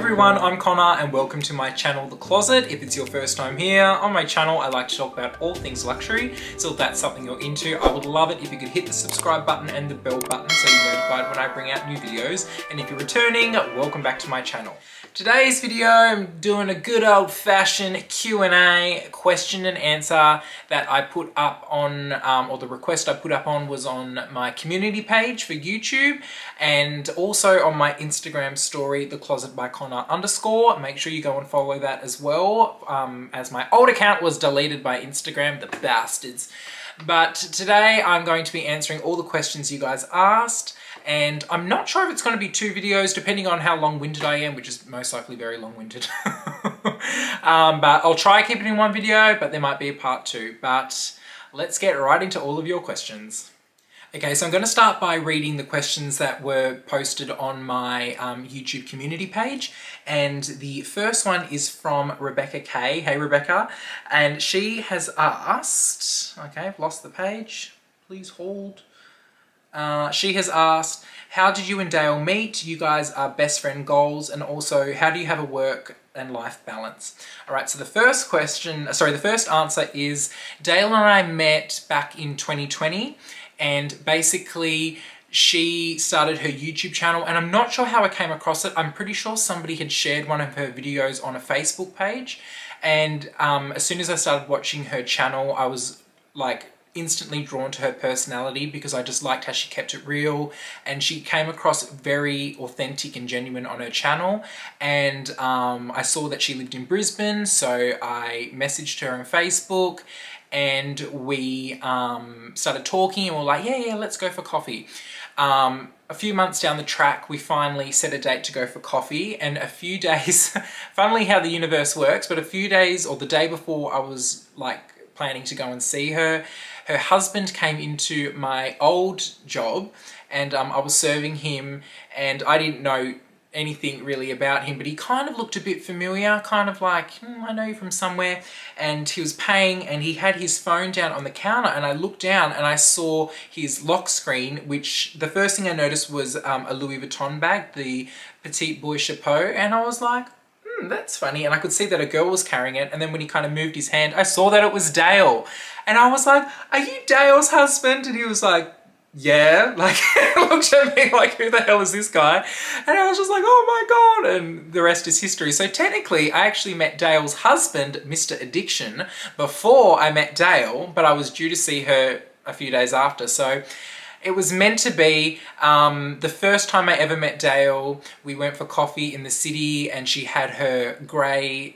everyone, I'm Connor and welcome to my channel, The Closet. If it's your first time here, on my channel I like to talk about all things luxury, so if that's something you're into, I would love it if you could hit the subscribe button and the bell button so you're notified when I bring out new videos. And if you're returning, welcome back to my channel. Today's video, I'm doing a good old-fashioned Q&A, question and answer that I put up on, or the request I put up on was on my community page for YouTube and also on my Instagram story, theclosetbyconnor_. Make sure you go and follow that as well, as my old account was deleted by Instagram, the bastards. But today I'm going to be answering all the questions you guys asked. And I'm not sure if it's going to be 2 videos, depending on how long-winded I am, which is most likely very long-winded. But I'll try keep it in 1 video, but there might be a part 2. But let's get right into all of your questions. Okay, so I'm going to start by reading the questions that were posted on my YouTube community page. And the first one is from Rebecca K. Hey, Rebecca. And she has asked... Okay, I've lost the page. Please hold. She has asked, how did you and Dale meet? You guys are best friend goals, and also how do you have a work and life balance? All right, so the first answer is Dale and I met back in 2020, and basically she started her YouTube channel, and I'm not sure how I came across it. I'm pretty sure somebody had shared one of her videos on a Facebook page, and as soon as I started watching her channel, I was like instantly drawn to her personality because I just liked how she kept it real, and she came across very authentic and genuine on her channel. And I saw that she lived in Brisbane, so I messaged her on Facebook and we started talking and we're like, yeah, let's go for coffee. A few months down the track, we finally set a date to go for coffee, and a few days, funnily how the universe works, but a few days or the day before I was like planning to go and see her, her husband came into my old job, and I was serving him, and I didn't know anything really about him, but he kind of looked a bit familiar, kind of like, I know you from somewhere. And he was paying, and he had his phone down on the counter, and I looked down and I saw his lock screen, which the first thing I noticed was a Louis Vuitton bag, the Petite Boy Chapeau, and I was like, that's funny. And I could see that a girl was carrying it, and then when he kind of moved his hand, I saw that it was Dale. And I was like, are you Dale's husband? And he was like, yeah. Like, looked at me like, who the hell is this guy? And I was just like, oh my God. And the rest is history. So technically, I actually met Dale's husband, Mr. Addiction, before I met Dale, but I was due to see her a few days after. So it was meant to be. The first time I ever met Dale, we went for coffee in the city, and she had her grey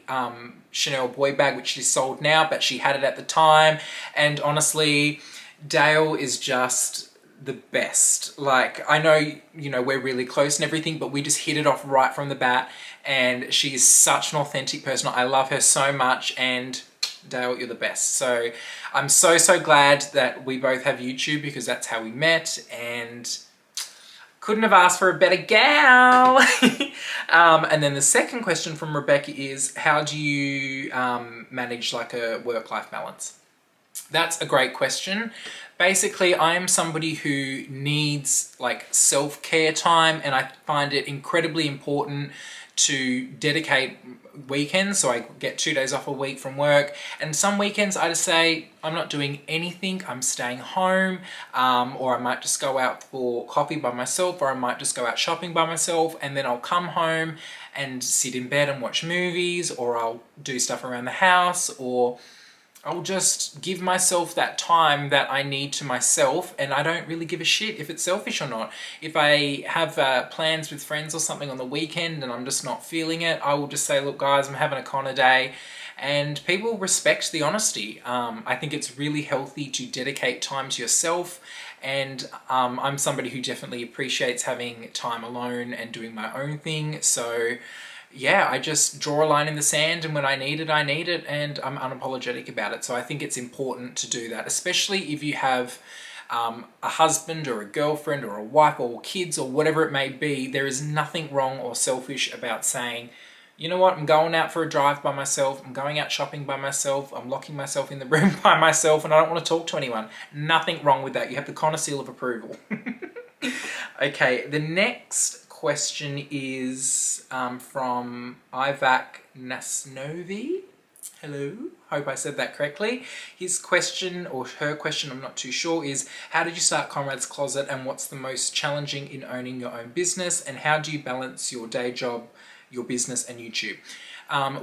Chanel boy bag, which she's sold now, but she had it at the time. And honestly, Dale is just the best. Like, I know, you know, we're really close and everything, but we just hit it off right from the bat, and she is such an authentic person. I love her so much, and Dale, you're the best. So I'm so glad that we both have YouTube, because that's how we met, and couldn't have asked for a better gal. And then the second question from Rebecca is, how do you manage like a work-life balance? That's a great question. Basically, I am somebody who needs like self-care time, and I find it incredibly important to dedicate weekends, so I get 2 days off a week from work, and some weekends I just say I'm not doing anything, I'm staying home, or I might just go out for coffee by myself, or I might just go out shopping by myself, and then I'll come home and sit in bed and watch movies, or I'll do stuff around the house, or I'll just give myself that time that I need to myself, and I don't really give a shit if it's selfish or not. If I have plans with friends or something on the weekend and I'm just not feeling it, I will just say, look guys, I'm having a Connor day, and people respect the honesty. I think it's really healthy to dedicate time to yourself, and I'm somebody who definitely appreciates having time alone and doing my own thing. So yeah, I just draw a line in the sand, and when I need it, and I'm unapologetic about it. So I think it's important to do that, especially if you have a husband or a girlfriend or a wife or kids or whatever it may be. There is nothing wrong or selfish about saying, you know what, I'm going out for a drive by myself, I'm going out shopping by myself, I'm locking myself in the room by myself, and I don't want to talk to anyone. Nothing wrong with that. You have the Connor seal of approval. Okay, the next question is from Ivak Nasnovi. Hello, hope I said that correctly. His question, or her question, I'm not too sure, is how did you start Conrad's Closet and what's the most challenging in owning your own business, and how do you balance your day job, your business and YouTube?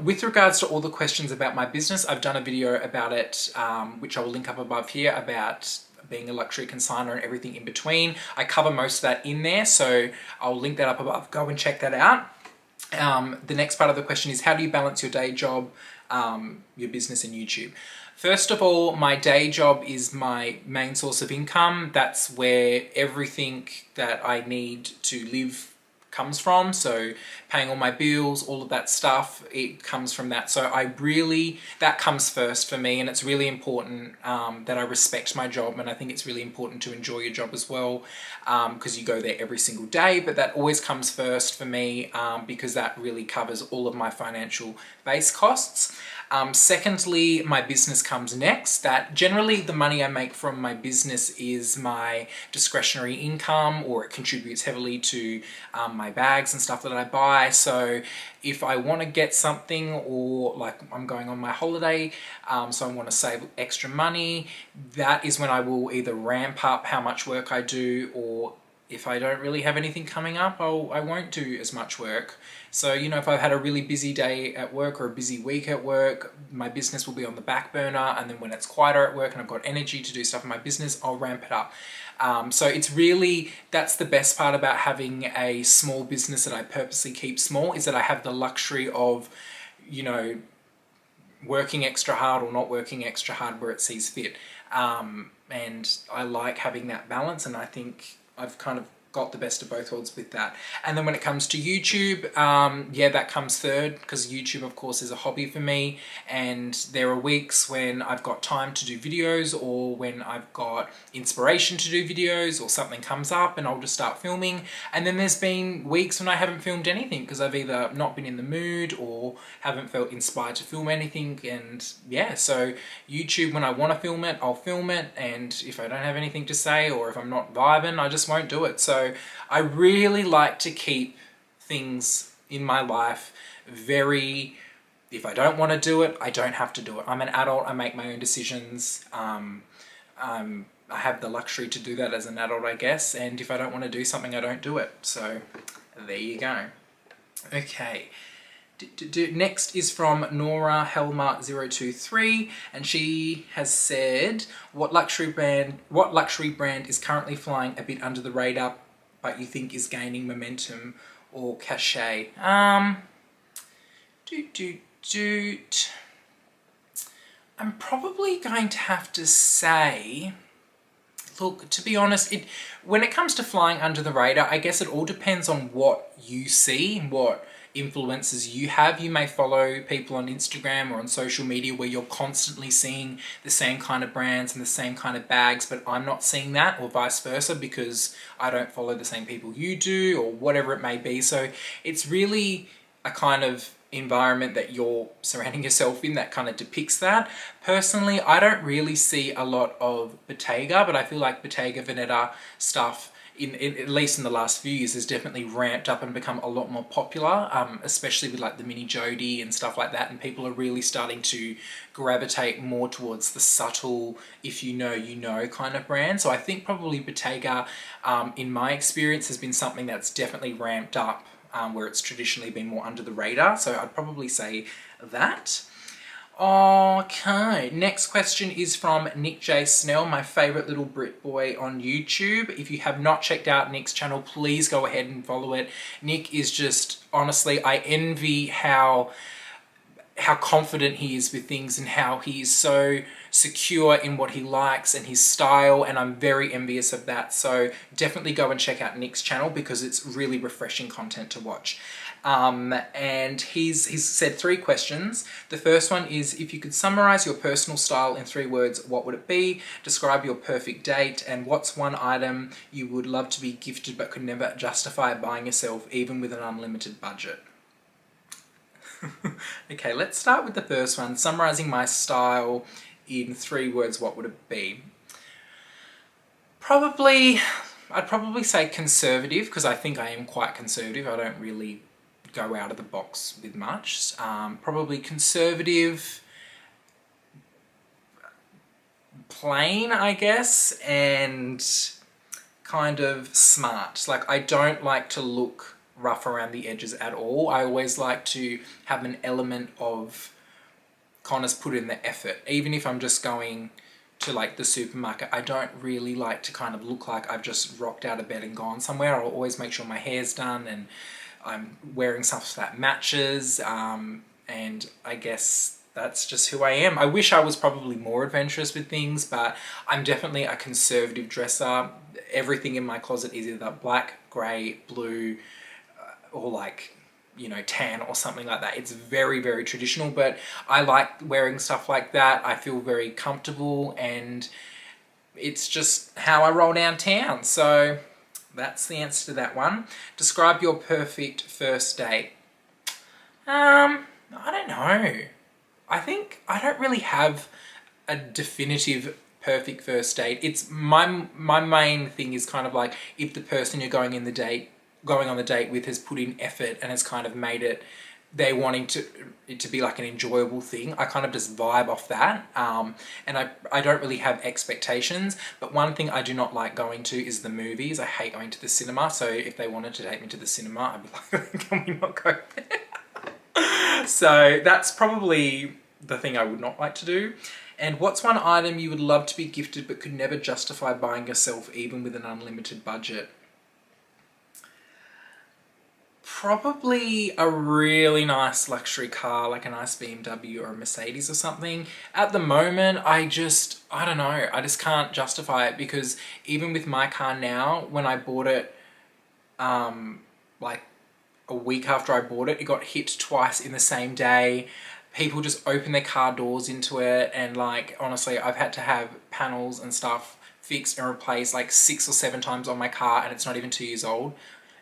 With regards to all the questions about my business, I've done a video about it, which I will link up above here, about being a luxury consignor and everything in between. I cover most of that in there, so I'll link that up above. Go and check that out. The next part of the question is how do you balance your day job, your business and YouTube? First of all, my day job is my main source of income. That's where everything that I need to live comes from. So paying all my bills, all of that stuff, it comes from that. So that comes first for me, and it's really important that I respect my job, and I think it's really important to enjoy your job as well, because you go there every single day, but that always comes first for me because that really covers all of my financial base costs. Secondly, my business comes next. That generally the money I make from my business is my discretionary income, or it contributes heavily to my bags and stuff that I buy. So if I want to get something, or like I'm going on my holiday, so I want to save extra money, that is when I will either ramp up how much work I do, or if I don't really have anything coming up, I won't do as much work. So, you know, if I've had a really busy day at work or a busy week at work, my business will be on the back burner, and then when it's quieter at work and I've got energy to do stuff in my business, I'll ramp it up. So it's really, that's the best part about having a small business that I purposely keep small, is that I have the luxury of, you know, working extra hard or not working extra hard where it sees fit. And I like having that balance, and I think I've kind of got the best of both worlds with that. And then when it comes to YouTube, yeah, that comes third, because YouTube of course is a hobby for me, and there are weeks when I've got time to do videos, or when I've got inspiration to do videos, or something comes up and I'll just start filming. And then there's been weeks when I haven't filmed anything because I've either not been in the mood or haven't felt inspired to film anything. And yeah, so YouTube, when I want to film it, I'll film it, and if I don't have anything to say, or if I'm not vibing, I just won't do it. So I really like to keep things in my life very, if I don't want to do it, I don't have to do it. I'm an adult, I make my own decisions. I have the luxury to do that as an adult, I guess, and if I don't want to do something, I don't do it. So there you go. Okay. Next is from Nora Helmer 023, and she has said, what luxury brand is currently flying a bit under the radar but you think is gaining momentum or cachet? I'm probably going to have to say, look, to be honest, when it comes to flying under the radar, I guess it all depends on what you see, what influences you have. You may follow people on Instagram or on social media where you're constantly seeing the same kind of brands and the same kind of bags, but I'm not seeing that, or vice versa, because I don't follow the same people you do, or whatever it may be. So it's really a kind of environment that you're surrounding yourself in that kind of depicts that. Personally, I don't really see a lot of Bottega, but I feel like Bottega Veneta stuff, at least in the last few years, has definitely ramped up and become a lot more popular, especially with like the mini Jodie and stuff like that, and people are really starting to gravitate more towards the subtle, if you know, you know kind of brand. So I think probably Bottega, in my experience, has been something that's definitely ramped up, where it's traditionally been more under the radar. So I'd probably say that. Okay, next question is from Nick J Snell, my favourite little Brit boy on YouTube. If you have not checked out Nick's channel, please go ahead and follow it. Nick is just, honestly, I envy how confident he is with things, and how he is so secure in what he likes and his style, and I'm very envious of that. So definitely go and check out Nick's channel, because it's really refreshing content to watch. And he's said 3 questions. The first one is, if you could summarize your personal style in 3 words, what would it be? Describe your perfect date, and what's one item you would love to be gifted but could never justify buying yourself, even with an unlimited budget? Okay, let's start with the first one. Summarizing my style in 3 words, what would it be? Probably, I'd probably say conservative, because I think I am quite conservative. I don't really go out of the box with much. Probably conservative, plain, I guess, and kind of smart. Like, I don't like to look rough around the edges at all. I always like to have an element of Connor's put in the effort. Even if I'm just going to like the supermarket, I don't really like to kind of look like I've just rocked out of bed and gone somewhere. I'll always make sure my hair's done and I'm wearing stuff that matches, and I guess that's just who I am. I wish I was probably more adventurous with things, but I'm definitely a conservative dresser. Everything in my closet is either black, grey, blue, or like, you know, tan or something like that. It's very, very traditional, but I like wearing stuff like that. I feel very comfortable, and it's just how I roll downtown. So that's the answer to that one. Describe your perfect first date. I don't know. I think I don't really have a definitive perfect first date. It's my main thing is kind of like if the person you're going on the date with has put in effort and has kind of made it, they're wanting it to be like an enjoyable thing. I kind of just vibe off that, and I don't really have expectations. But one thing I do not like going to is the movies. I hate going to the cinema. So if they wanted to take me to the cinema, I'd be like, can we not go there? So that's probably the thing I would not like to do. And what's one item you would love to be gifted but could never justify buying yourself, even with an unlimited budget? Probably a really nice luxury car, like a nice BMW or a Mercedes or something. At the moment, I don't know, I just can't justify it, because even with my car now, when I bought it, like a week after I bought it, it got hit twice in the same day. People just open their car doors into it, and like, honestly, I've had to have panels and stuff fixed and replaced like 6 or 7 times on my car, and it's not even 2 years old.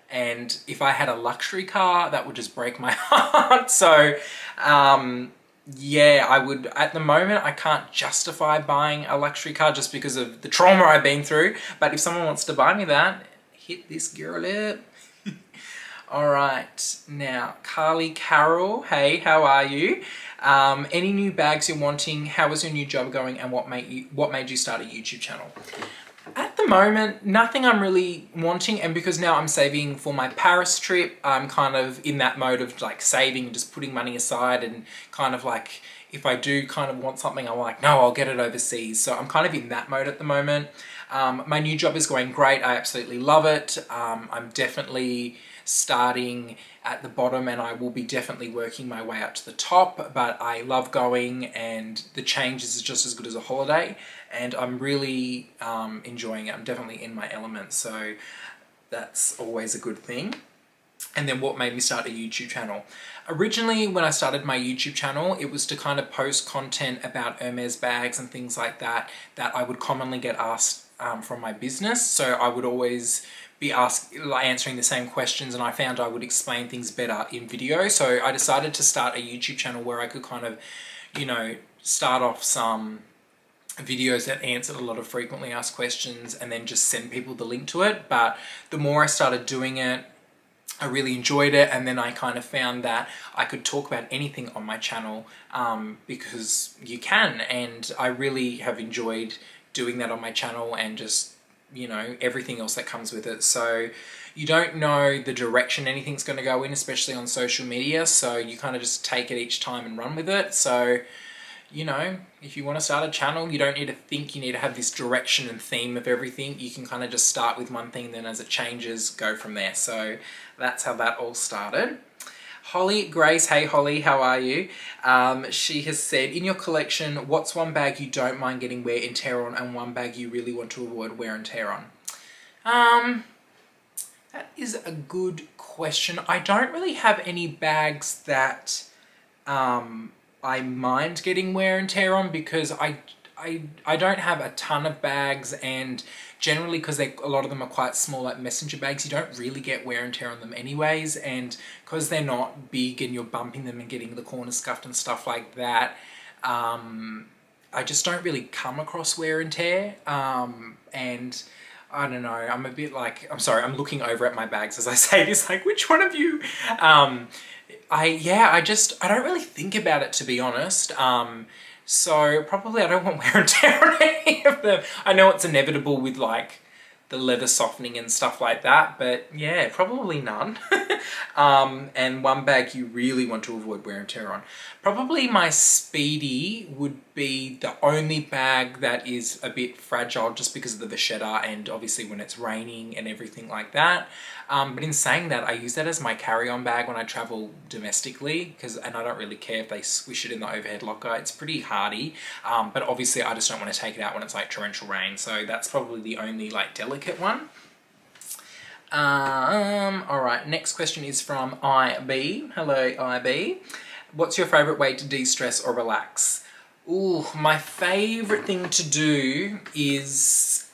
And if I had a luxury car, that would just break my heart. So, yeah, I would, at the moment, I can't justify buying a luxury car just because of the trauma I've been through. But if someone wants to buy me that, hit this girl up. All right, now, Carly Carroll, hey, how are you? Any new bags you're wanting? How was your new job going, and what made you start a YouTube channel? At the moment, nothing I'm really wanting, and because now I'm saving for my Paris trip, I'm kind of in that mode of like saving and just putting money aside, and kind of like, if I do kind of want something, I'm like, no, I'll get it overseas. So I'm kind of in that mode at the moment. My new job is going great. I absolutely love it. I'm definitely starting at the bottom, and I will be definitely working my way up to the top, but I love going, and the change is just as good as a holiday, and I'm really enjoying it. I'm definitely in my element, so that's always a good thing. And then what made me start a YouTube channel? Originally, when I started my YouTube channel, it was to kind of post content about Hermes bags and things like that, that I would commonly get asked from my business. So I would always be answering the same questions, and I found I would explain things better in video. So I decided to start a YouTube channel where I could kind of, you know, start off some videos that answered a lot of frequently asked questions and then just send people the link to it. But the more I started doing it, I really enjoyed it, and then I kind of found that I could talk about anything on my channel, because you can, and I really have enjoyed doing that on my channel, and just, you know, everything else that comes with it. So you don't know the direction anything's going to go in, especially on social media, so you kind of just take it each time and run with it. So, you know, if you want to start a channel, you don't need to think you need to have this direction and theme of everything. You can kind of just start with one thing, then as it changes, go from there. So that's how that all started. Holly Grace, hey Holly, how are you? She has said, in your collection, what's one bag you don't mind getting wear and tear on, and one bag you really want to avoid wear and tear on? That is a good question. I don't really have any bags that I mind getting wear and tear on, because I don't have a ton of bags, and generally, because a lot of them are quite small, like messenger bags, you don't really get wear and tear on them anyways, and because they're not big and you're bumping them and getting the corners scuffed and stuff like that, I just don't really come across wear and tear, and I don't know, I'm a bit like, I'm sorry, I'm looking over at my bags as I say this, like, which one of you? I don't really think about it, to be honest. So probably I don't want wear and tear on any of them. I know it's inevitable with like the leather softening and stuff like that, but yeah, probably none. And one bag you really want to avoid wear and tear on. Probably my Speedy would be the only bag that is a bit fragile just because of the vachetta and obviously when it's raining and everything like that. But in saying that, I use that as my carry-on bag when I travel domestically, and I don't really care if they squish it in the overhead locker. It's pretty hardy, but obviously I just don't want to take it out when it's like torrential rain. So that's probably the only like delicate one. All right, next question is from IB. Hello, IB. What's your favorite way to de-stress or relax? Ooh, my favorite thing to do is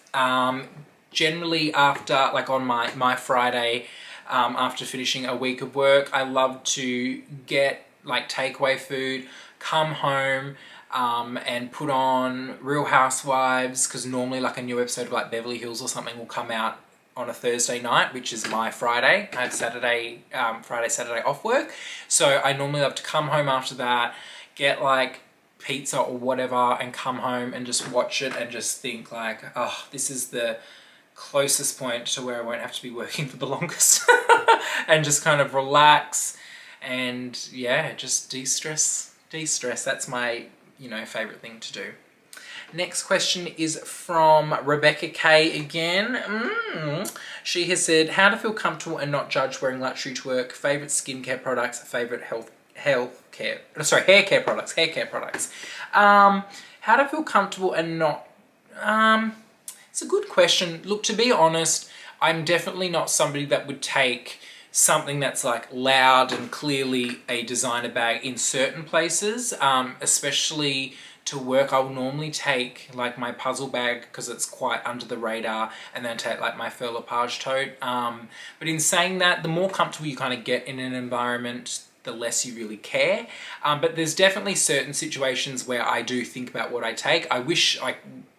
generally after, like on my Friday, after finishing a week of work, I love to get like takeaway food, come home, and put on Real Housewives, because normally like a new episode of like Beverly Hills or something will come out on a Thursday night, which is my Friday. I have Saturday, Friday, Saturday off work. So I normally love to come home after that, get like pizza or whatever, and come home and just watch it and just think like, oh, this is the closest point to where I won't have to be working for the longest. And just kind of relax and yeah, just de-stress. That's my, you know, favorite thing to do. Next question is from Rebecca K again. She has said, how to feel comfortable and not judged wearing luxury to work, favourite skincare products, favourite hair care products. How to feel comfortable and not, it's a good question. Look, to be honest, I'm definitely not somebody that would take something that's like loud and clearly a designer bag in certain places, especially to work. I will normally take like my puzzle bag because it's quite under the radar, and then take like my Fur Lepage tote. But in saying that, the more comfortable you kind of get in an environment, the less you really care. But there's definitely certain situations where I do think about what I take. I wish I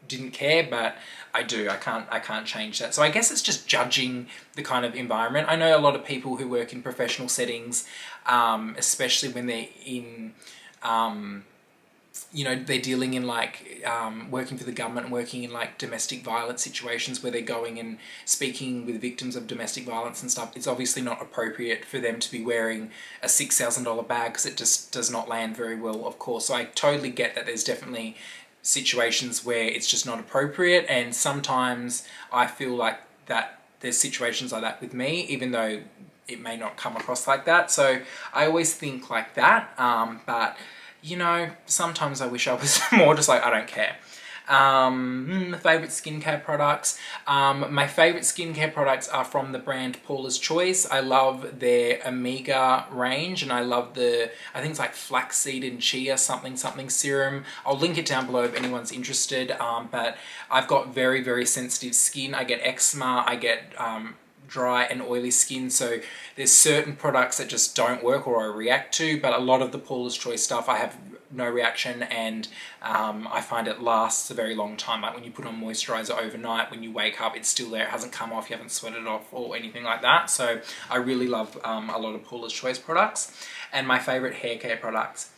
didn't care, but I do. I can't change that. So I guess it's just judging the kind of environment. I know a lot of people who work in professional settings, especially when they're in, you know, they're dealing in like working for the government and working in like domestic violence situations where they're going and speaking with victims of domestic violence and stuff. It's obviously not appropriate for them to be wearing a $6,000 bag because it just does not land very well, of course. So I totally get that there's definitely situations where it's just not appropriate, and sometimes I feel like that there's situations like that with me, even though it may not come across like that. So I always think like that, but you know, sometimes I wish I was more just like, I don't care. Favorite skincare products. My favorite skincare products are from the brand Paula's Choice. I love their Omega range, and I love the, I think it's like flaxseed and chia something serum. I'll link it down below if anyone's interested. But I've got very, very sensitive skin. I get eczema, I get dry and oily skin, so there's certain products that just don't work or I react to, but a lot of the Paula's Choice stuff I have no reaction, and I find it lasts a very long time. Like when you put on moisturizer overnight, when you wake up it's still there, it hasn't come off, you haven't sweated off or anything like that. So I really love a lot of Paula's Choice products. And my favorite hair care products,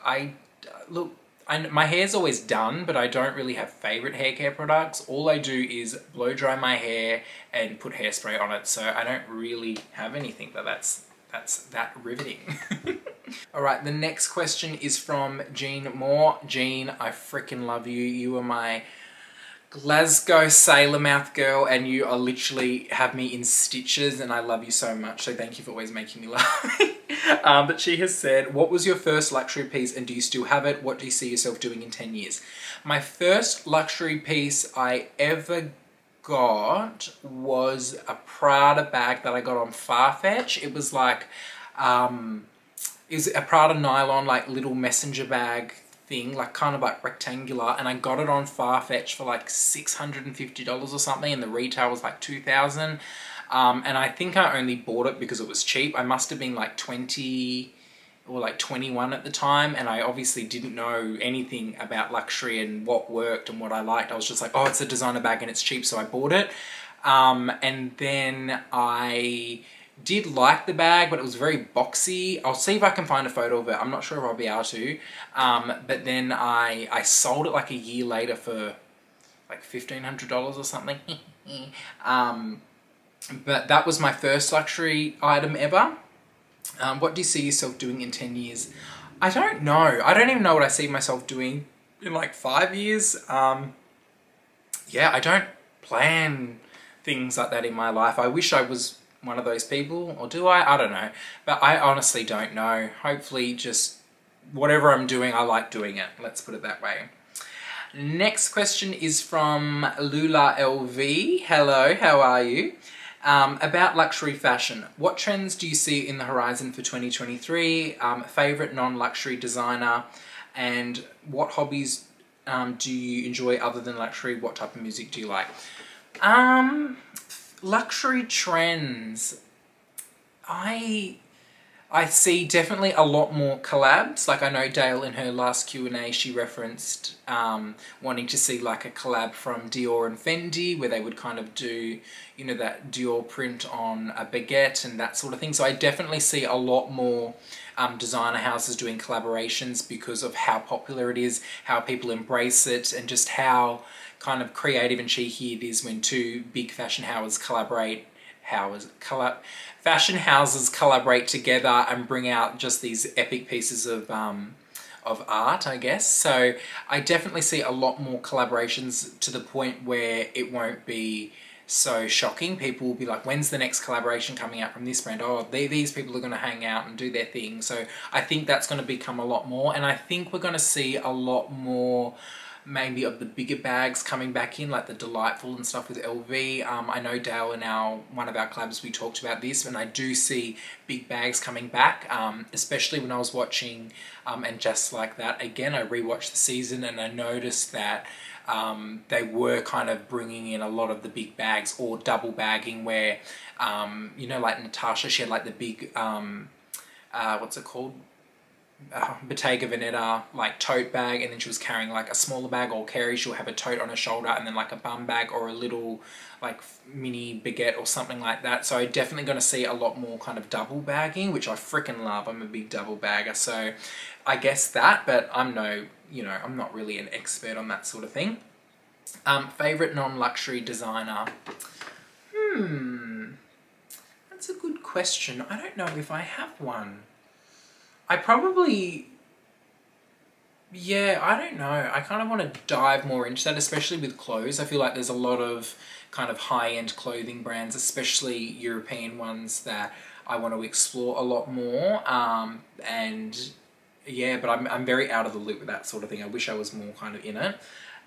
my hair's always done, but I don't really have favorite hair care products. All I do is blow dry my hair and put hairspray on it, so I don't really have anything, but that's that riveting. All right, the next question is from Jean Moore. Jean, I freaking love you. You are my Glasgow sailor mouth girl, and you are literally have me in stitches, and I love you so much, so thank you for always making me laugh. But she has said, what was your first luxury piece and do you still have it? What do you see yourself doing in 10 years? My first luxury piece I ever got was a Prada bag that I got on Farfetch. It was like, it was a Prada nylon, like little messenger bag thing, like kind of like rectangular, and I got it on Farfetch for like $650 or something, and the retail was like $2,000. And I think I only bought it because it was cheap. I must have been like 20, or like 21 at the time, and I obviously didn't know anything about luxury and what worked and what I liked. I was just like, oh, it's a designer bag and it's cheap, so I bought it. And then I did like the bag, but it was very boxy. I'll see if I can find a photo of it. I'm not sure if I'll be able to. But then I sold it like a year later for like $1,500 or something. But that was my first luxury item ever. What do you see yourself doing in 10 years? I don't know. I don't even know what I see myself doing in like 5 years. Yeah, I don't plan things like that in my life. I wish I was one of those people, or do I? I don't know. But I honestly don't know. Hopefully just whatever I'm doing, I like doing it. Let's put it that way. Next question is from Lula LV. Hello, how are you? About luxury fashion. What trends do you see in the horizon for 2023? Favorite non-luxury designer, and what hobbies do you enjoy other than luxury? What type of music do you like? Luxury trends. I see definitely a lot more collabs. Like I know Dale in her last Q&A, she referenced wanting to see like a collab from Dior and Fendi, where they would kind of do, you know, that Dior print on a baguette and that sort of thing. So I definitely see a lot more designer houses doing collaborations because of how popular it is, how people embrace it, and just how kind of creative and cheeky it is when two big fashion houses collaborate. Fashion houses collaborate together and bring out just these epic pieces of art, I guess. So I definitely see a lot more collaborations, to the point where it won't be so shocking. People will be like, when's the next collaboration coming out from this brand? Oh, these people are going to hang out and do their thing. So I think that's going to become a lot more, and I think we're going to see a lot more maybe of the bigger bags coming back in, like the Delightful and stuff with LV. I know Dale in one of our collabs we talked about this, and I do see big bags coming back, especially when I was watching And Just Like That. Again, I rewatched the season and I noticed that they were kind of bringing in a lot of the big bags, or double bagging, where, you know, like Natasha, she had like the big, what's it called? Bottega Veneta like tote bag, and then she was carrying like a smaller bag, or Carrie, she'll have a tote on her shoulder and then like a bum bag or a little like mini baguette or something like that. So definitely going to see a lot more kind of double bagging, which I freaking love. I'm a big double bagger, so I guess that, but I'm I'm not really an expert on that sort of thing. Favorite non-luxury designer? That's a good question. I don't know if I have one. I probably, yeah, I don't know. I kind of want to dive more into that, especially with clothes. I feel like there's a lot of kind of high-end clothing brands, especially European ones, that I want to explore a lot more. And yeah, but I'm very out of the loop with that sort of thing. I wish I was more kind of in it.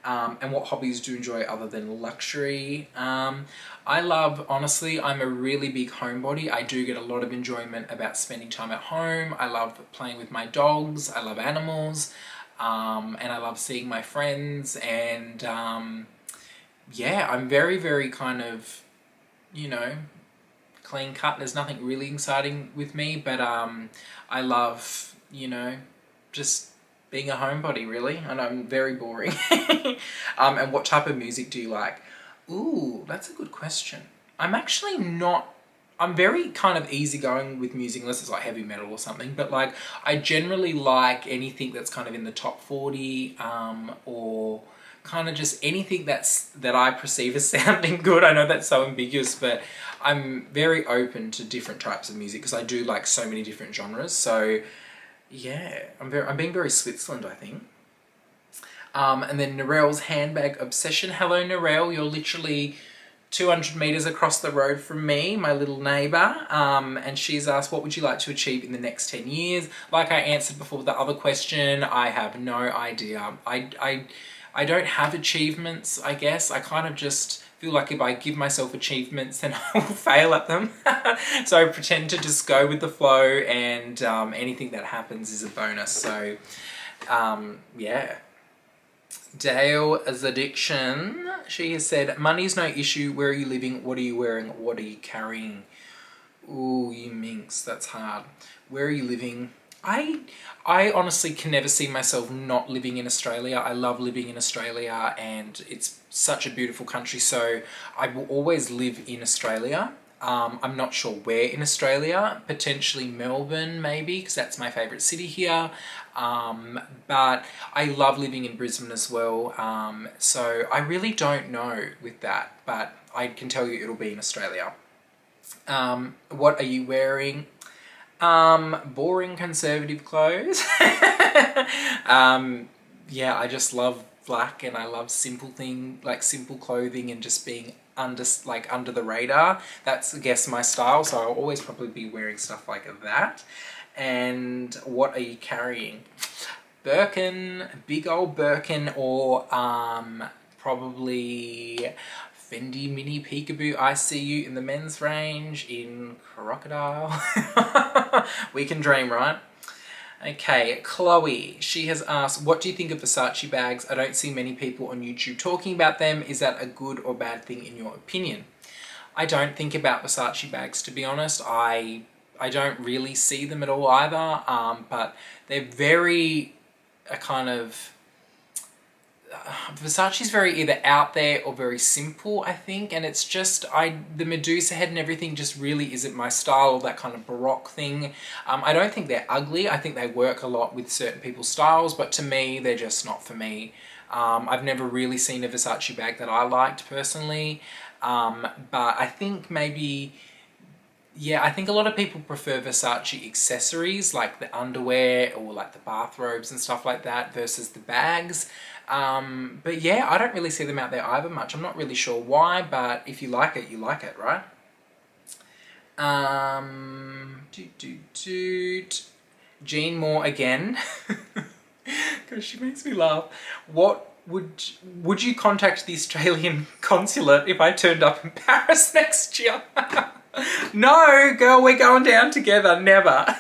And what hobbies do you enjoy other than luxury? I love, honestly, I'm a really big homebody. I do get a lot of enjoyment about spending time at home. I love playing with my dogs. I love animals. And I love seeing my friends. And yeah, I'm very, very kind of, clean cut. There's nothing really exciting with me, but I love, just being a homebody, really, and I'm very boring. And what type of music do you like? Ooh, that's a good question. I'm actually not, I'm very kind of easygoing with music, unless it's like heavy metal or something, but like, I generally like anything that's kind of in the top 40, or kind of just anything that I perceive as sounding good. I know that's so ambiguous, but I'm very open to different types of music, because I do like so many different genres, so yeah, I'm being very Switzerland, I think. And then Narelle's handbag obsession. Hello, Narelle. You're literally 200 meters across the road from me, my little neighbor. And she's asked, what would you like to achieve in the next 10 years? Like I answered before with the other question, I have no idea. I don't have achievements, I guess. I kind of just feel like if I give myself achievements, then I will fail at them. So I pretend to just go with the flow, and anything that happens is a bonus. So yeah. Dale's addiction. She has said, money's no issue. Where are you living? What are you wearing? What are you carrying? Ooh, you minx. That's hard. Where are you living? I honestly can never see myself not living in Australia. I love living in Australia and it's such a beautiful country, so I will always live in Australia. I'm not sure where in Australia, potentially Melbourne maybe, because that's my favourite city here. But I love living in Brisbane as well, so I really don't know with that, but I can tell you it'll be in Australia. What are you wearing? Boring conservative clothes. Yeah, I just love black and I love simple clothing and just being under the radar. That's, I guess, my style, so I'll always probably be wearing stuff like that. And what are you carrying? Birkin, big old Birkin, or probably Fendi Mini Peekaboo I See You in the men's range in Crocodile. We can dream, right? Okay, Chloe, she has asked, what do you think of Versace bags? I don't see many people on YouTube talking about them. Is that a good or bad thing in your opinion? I don't think about Versace bags, to be honest. I don't really see them at all either, but they're very Versace's very either out there or very simple, I think, and it's just, the Medusa head and everything just really isn't my style, or that kind of Baroque thing. I don't think they're ugly. I think they work a lot with certain people's styles, but to me, they're just not for me. I've never really seen a Versace bag that I liked personally, but I think maybe... yeah, I think a lot of people prefer Versace accessories like the underwear or like the bathrobes and stuff like that versus the bags. But yeah, I don't really see them out there either much. I'm not really sure why, but if you like it, you like it, right? Jean Moore again. Because she makes me laugh. What would you contact the Australian consulate if I turned up in Paris next year? No, girl, we're going down together, never.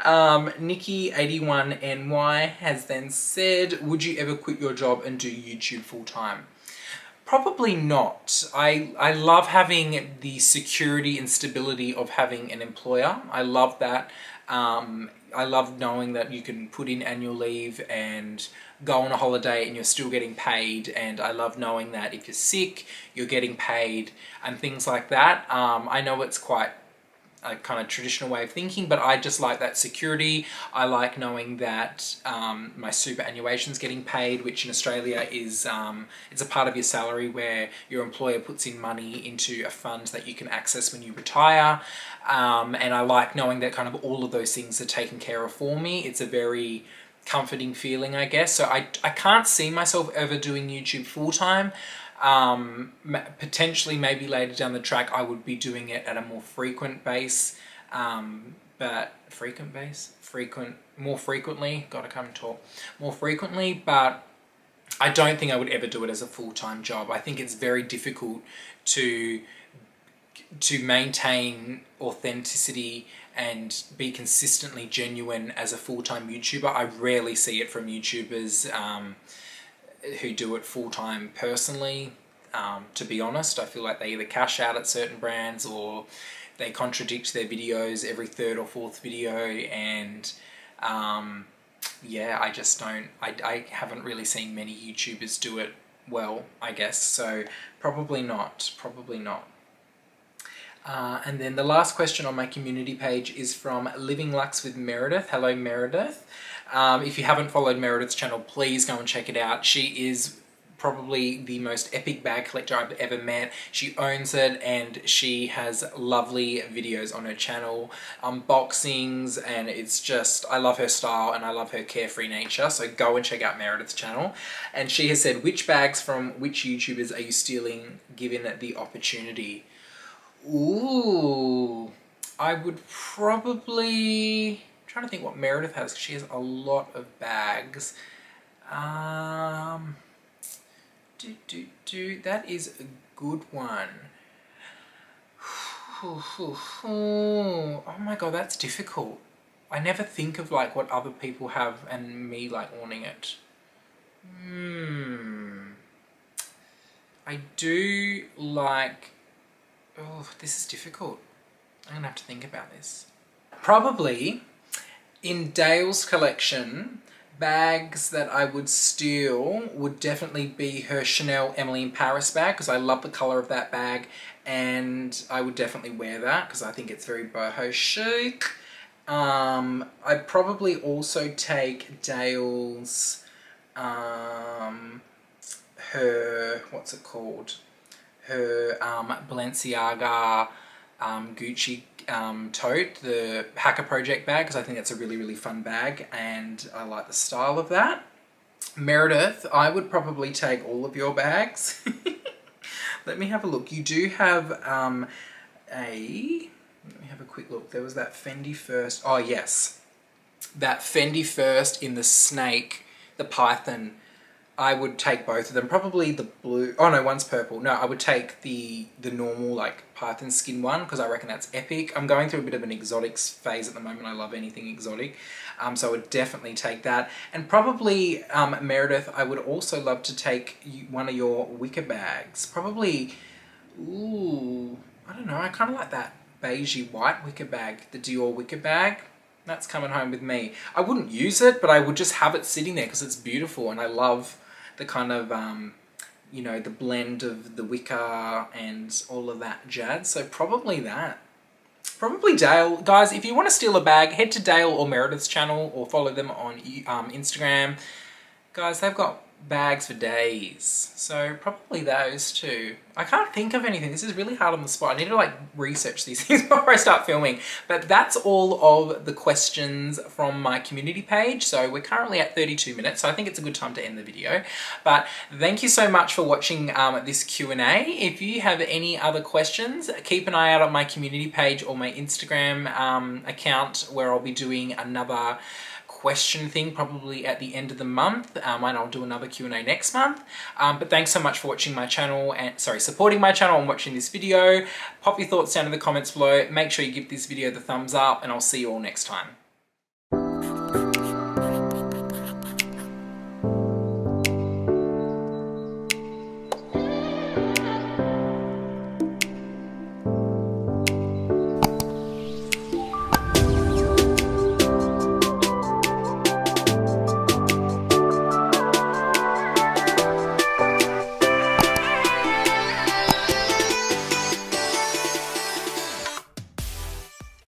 Nikki81NY has then said, would you ever quit your job and do YouTube full time? Probably not. I love having the security and stability of having an employer. I love that. I love knowing that you can put in annual leave and go on a holiday and you're still getting paid, and I love knowing that if you're sick, you're getting paid and things like that. I know it's quite a kind of traditional way of thinking, but I just like that security. I like knowing that my superannuation's getting paid, which in Australia is it's a part of your salary where your employer puts in money into a fund that you can access when you retire. And I like knowing that kind of all of those things are taken care of for me. It's a very comforting feeling, I guess. So I can't see myself ever doing YouTube full-time. Potentially maybe later down the track I would be doing it at a more frequent base, more frequently, gotta come and talk, more frequently, but I don't think I would ever do it as a full-time job. I think it's very difficult to maintain authenticity and be consistently genuine as a full-time YouTuber. I rarely see it from YouTubers who do it full-time personally. To be honest, I feel like they either cash out at certain brands or they contradict their videos every third or fourth video, and yeah, I just don't, I haven't really seen many YouTubers do it well, I guess, so probably not. And then the last question on my community page is from Living Lux with Meredith. Hello, Meredith. If you haven't followed Meredith's channel, please go and check it out. She is probably the most epic bag collector I've ever met. She owns it and she has lovely videos on her channel, unboxings, and it's just, I love her style and I love her carefree nature, so go and check out Meredith's channel. And she has said, which bags from which YouTubers are you stealing given the opportunity? Ooh, I would probably... I'm trying to think what Meredith has, because she has a lot of bags. That is a good one. Oh my god, that's difficult. I never think of like what other people have and me like wanting it. I do like... oh, this is difficult. I'm gonna have to think about this. Probably In Dale's collection, bags that I would steal would definitely be her Chanel Emily in Paris bag, because I love the colour of that bag, and I would definitely wear that because I think it's very boho chic. I'd probably also take Dale's, her, what's it called? Her Balenciaga Gucci tote, the Hacker Project bag, because I think that's a really, really fun bag and I like the style of that. Meredith, I would probably take all of your bags. Let me have a look. You do have let me have a quick look. There was that Fendi First. Oh yes, that Fendi First in the snake, the python. I would take both of them. Probably the blue. Oh no, one's purple. No, I would take the normal like python skin one because I reckon that's epic. I'm going through a bit of an exotics phase at the moment. I love anything exotic. So I would definitely take that. And probably Meredith, I would also love to take one of your wicker bags. Probably, ooh, I don't know. I kind of like that beigey white wicker bag, the Dior wicker bag. That's coming home with me. I wouldn't use it, but I would just have it sitting there because it's beautiful and I love the kind of, you know, the blend of the wicker and all of that jazz. So probably that. Probably Dale. Guys, if you want to steal a bag, head to Dale or Meredith's channel or follow them on Instagram. Guys, they've got bags for days. So probably those two. I can't think of anything. This is really hard on the spot. I need to like research these things before I start filming. But that's all of the questions from my community page. So we're currently at 32 minutes. So I think it's a good time to end the video. But thank you so much for watching this Q&A. If you have any other questions, keep an eye out on my community page or my Instagram account where I'll be doing another question thing probably at the end of the month, and I'll do another Q&A next month. But thanks so much for watching my channel and supporting my channel and watching this video. Pop your thoughts down in the comments below. Make sure you give this video the thumbs up and I'll see you all next time.